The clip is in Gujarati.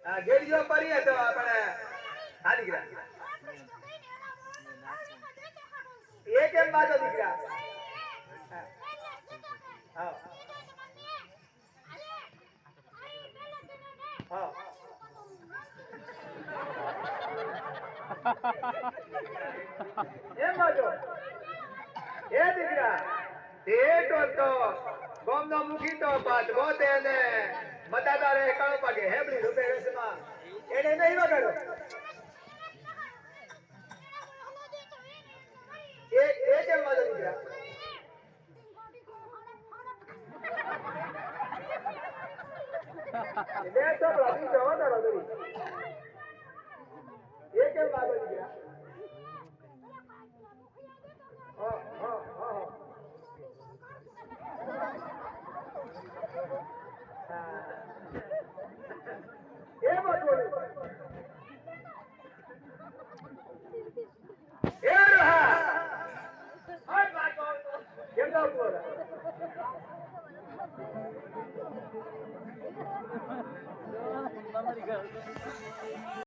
આ ગેડીઓ પડીએ તો આપણે આ દીકરા એ કેમ બાજો દીકરા હા હા એમ બાજો એ દીકરા દેટો તો ગોમનો મુખી તો પાત બોતે ને મતાદારે કણો પાગે હેબલી રૂપે રસમાં એને નહીં વગાડો એ કેમ બાજો દીકરા બે છોકરા બીજો વધારો કરી એ કેમ બાજો દીકરા હા હા હા એ બાજુ એ રહા આ બાજુ કેમ જાવ તું